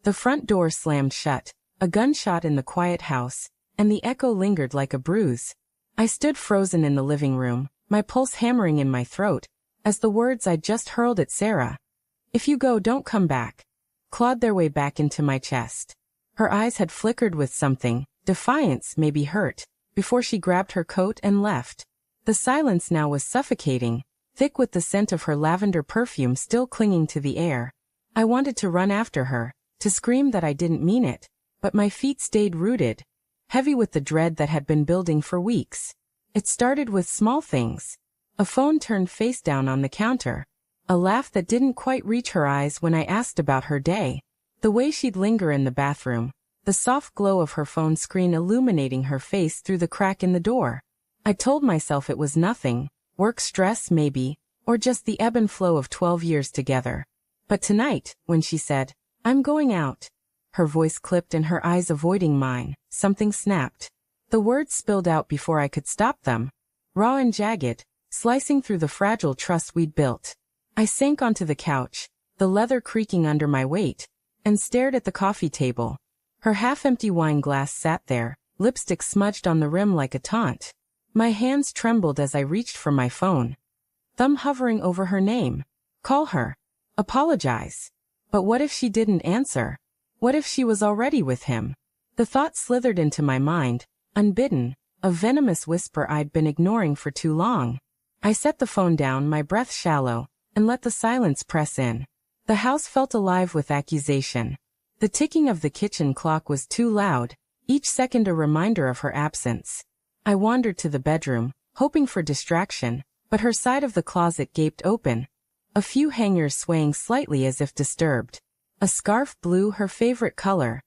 The front door slammed shut, a gunshot in the quiet house, and the echo lingered like a bruise. I stood frozen in the living room, my pulse hammering in my throat, as the words I'd just hurled at Sarah, "If you go, don't come back," clawed their way back into my chest. Her eyes had flickered with something, defiance, maybe hurt, before she grabbed her coat and left. The silence now was suffocating, thick with the scent of her lavender perfume still clinging to the air. I wanted to run after her, to scream that I didn't mean it, but my feet stayed rooted, heavy with the dread that had been building for weeks. It started with small things. A phone turned face down on the counter. A laugh that didn't quite reach her eyes when I asked about her day. The way she'd linger in the bathroom. The soft glow of her phone screen illuminating her face through the crack in the door. I told myself it was nothing, work stress maybe, or just the ebb and flow of 12 years together. But tonight, when she said, "I'm going out," her voice clipped and her eyes avoiding mine, something snapped. The words spilled out before I could stop them. Raw and jagged, slicing through the fragile trust we'd built. I sank onto the couch, the leather creaking under my weight, and stared at the coffee table. Her half-empty wine glass sat there, lipstick smudged on the rim like a taunt. My hands trembled as I reached for my phone. Thumb hovering over her name. Call her. Apologize. But what if she didn't answer? What if she was already with him? The thought slithered into my mind, unbidden, a venomous whisper I'd been ignoring for too long. I set the phone down, my breath shallow, and let the silence press in. The house felt alive with accusation. The ticking of the kitchen clock was too loud, each second a reminder of her absence. I wandered to the bedroom, hoping for distraction, but her side of the closet gaped open, a few hangers swaying slightly as if disturbed. A scarf, blue, her favorite color,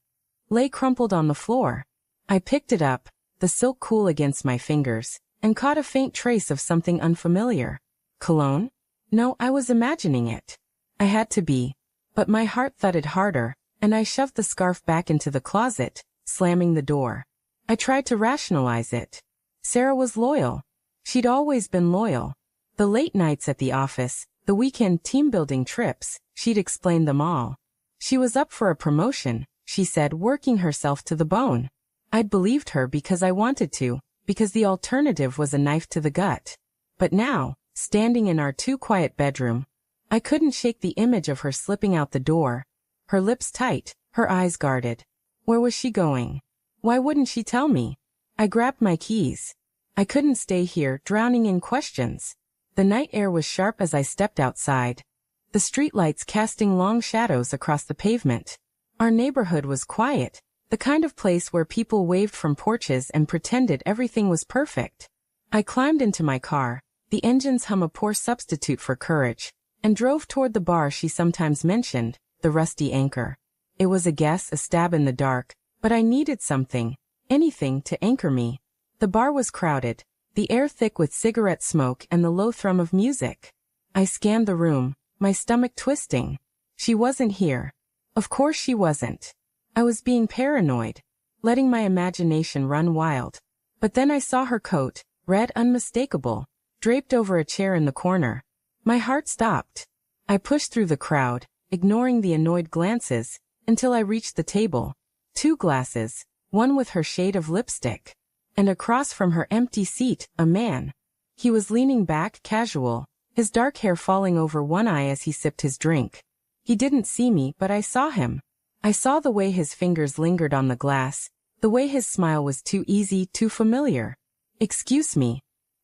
lay crumpled on the floor. I picked it up, the silk cool against my fingers, and caught a faint trace of something unfamiliar. Cologne? No, I was imagining it. I had to be. But my heart thudded harder, and I shoved the scarf back into the closet, slamming the door. I tried to rationalize it. Sarah was loyal. She'd always been loyal. The late nights at the office, the weekend team-building trips, she'd explained them all. She was up for a promotion, she said, working herself to the bone. I'd believed her because I wanted to, because the alternative was a knife to the gut. But now, standing in our too-quiet bedroom, I couldn't shake the image of her slipping out the door, her lips tight, her eyes guarded. Where was she going? Why wouldn't she tell me? I grabbed my keys. I couldn't stay here, drowning in questions. The night air was sharp as I stepped outside, the streetlights casting long shadows across the pavement. Our neighborhood was quiet, the kind of place where people waved from porches and pretended everything was perfect. I climbed into my car, the engine's hum a poor substitute for courage, and drove toward the bar she sometimes mentioned, the Rusty Anchor. It was a guess, a stab in the dark, but I needed something, anything to anchor me. The bar was crowded, the air thick with cigarette smoke and the low thrum of music. I scanned the room, my stomach twisting. She wasn't here. Of course she wasn't. I was being paranoid, letting my imagination run wild. But then I saw her coat, red, unmistakable, draped over a chair in the corner. My heart stopped. I pushed through the crowd, ignoring the annoyed glances, until I reached the table. 2 glasses, one with her shade of lipstick. And across from her empty seat, a man. He was leaning back, casual, his dark hair falling over one eye as he sipped his drink. He didn't see me, but I saw him. I saw the way his fingers lingered on the glass, the way his smile was too easy, too familiar. "Excuse me,"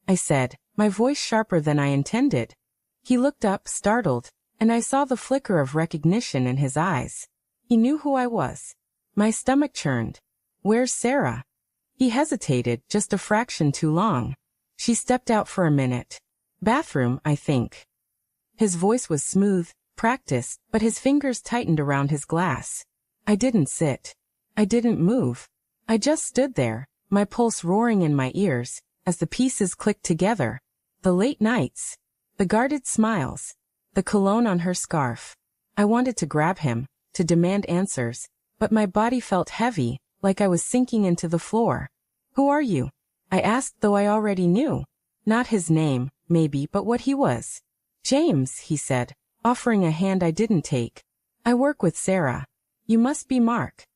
I said, my voice sharper than I intended. He looked up, startled, and I saw the flicker of recognition in his eyes. He knew who I was. My stomach churned. "Where's Sarah?" He hesitated, just a fraction too long. "She stepped out for a minute. Bathroom, I think." His voice was smooth, practiced, but his fingers tightened around his glass. I didn't sit. I didn't move. I just stood there, my pulse roaring in my ears, as the pieces clicked together. The late nights. The guarded smiles. The cologne on her scarf. I wanted to grab him, to demand answers, but my body felt heavy, like I was sinking into the floor. "Who are you?" I asked, though I already knew. Not his name, maybe, but what he was. "James," he said, offering a hand I didn't take. "I work with Sarah." You must be Mark.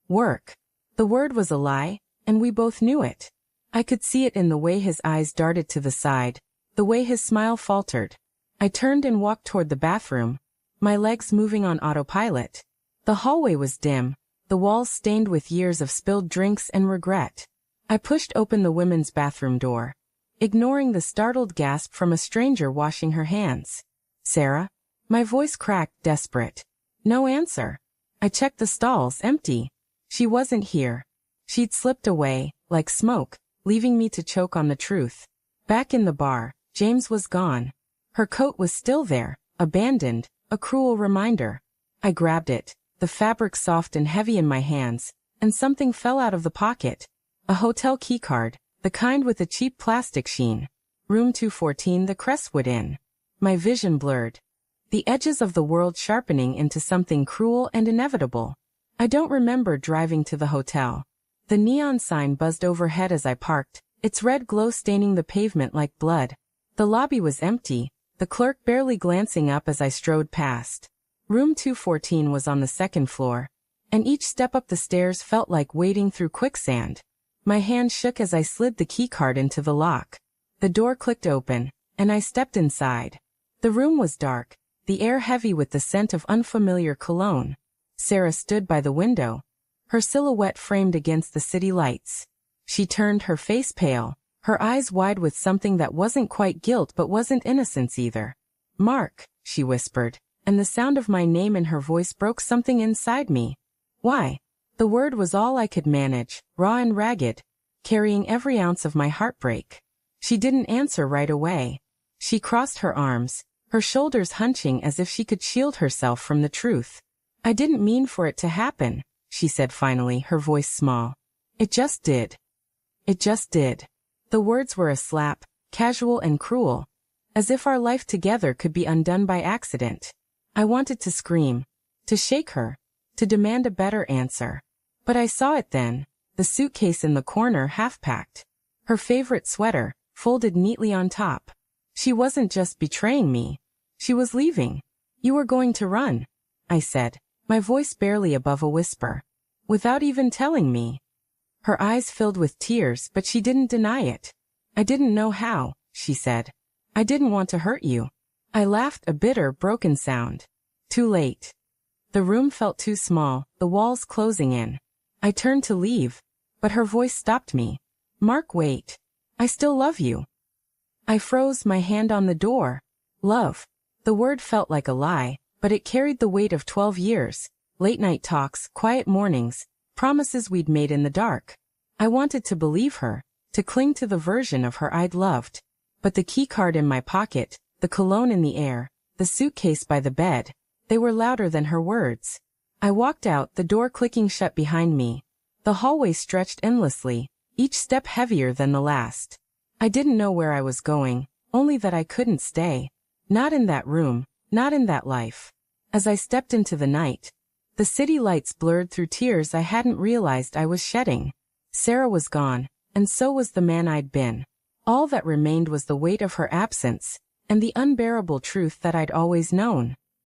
Work. The word was a lie, and we both knew it. I could see it in the way his eyes darted to the side, the way his smile faltered. I turned and walked toward the bathroom, my legs moving on autopilot. The hallway was dim, the walls stained with years of spilled drinks and regret. I pushed open the women's bathroom door, ignoring the startled gasp from a stranger washing her hands. Sarah? My voice cracked, desperate. No answer. I checked the stalls, empty. She wasn't here. She'd slipped away, like smoke, leaving me to choke on the truth. Back in the bar, James was gone. Her coat was still there, abandoned, a cruel reminder. I grabbed it, the fabric soft and heavy in my hands, and something fell out of the pocket. A hotel keycard, the kind with a cheap plastic sheen. Room 214, the Crestwood Inn. My vision blurred, the edges of the world sharpening into something cruel and inevitable. I don't remember driving to the hotel. The neon sign buzzed overhead as I parked, its red glow staining the pavement like blood. The lobby was empty, the clerk barely glancing up as I strode past. Room 214 was on the second floor, and each step up the stairs felt like wading through quicksand. My hand shook as I slid the keycard into the lock. The door clicked open, and I stepped inside. The room was dark, the air heavy with the scent of unfamiliar cologne. Sarah stood by the window, her silhouette framed against the city lights. She turned, her face pale, her eyes wide with something that wasn't quite guilt but wasn't innocence either. Mark, she whispered, and the sound of my name in her voice broke something inside me. Why? The word was all I could manage, raw and ragged, carrying every ounce of my heartbreak. She didn't answer right away. She crossed her arms, her shoulders hunching as if she could shield herself from the truth. I didn't mean for it to happen, she said finally, her voice small. It just did. It just did. The words were a slap, casual and cruel, as if our life together could be undone by accident. I wanted to scream, to shake her, to demand a better answer. But I saw it then, the suitcase in the corner half-packed. Her favorite sweater, folded neatly on top. She wasn't just betraying me. She was leaving. You were going to run, I said, my voice barely above a whisper. Without even telling me. Her eyes filled with tears, but she didn't deny it. I didn't know how, she said. I didn't want to hurt you. I laughed, a bitter, broken sound. Too late. The room felt too small, the walls closing in. I turned to leave, but her voice stopped me. Mark, wait. I still love you. I froze, my hand on the door. Love. The word felt like a lie, but it carried the weight of 12 years, late-night talks, quiet mornings, promises we'd made in the dark. I wanted to believe her, to cling to the version of her I'd loved. But the keycard in my pocket, the cologne in the air, the suitcase by the bed, they were louder than her words. I walked out, the door clicking shut behind me. The hallway stretched endlessly, each step heavier than the last. I didn't know where I was going, only that I couldn't stay. Not in that room, not in that life. As I stepped into the night, the city lights blurred through tears I hadn't realized I was shedding. Sarah was gone, and so was the man I'd been. All that remained was the weight of her absence, and the unbearable truth that I'd always known.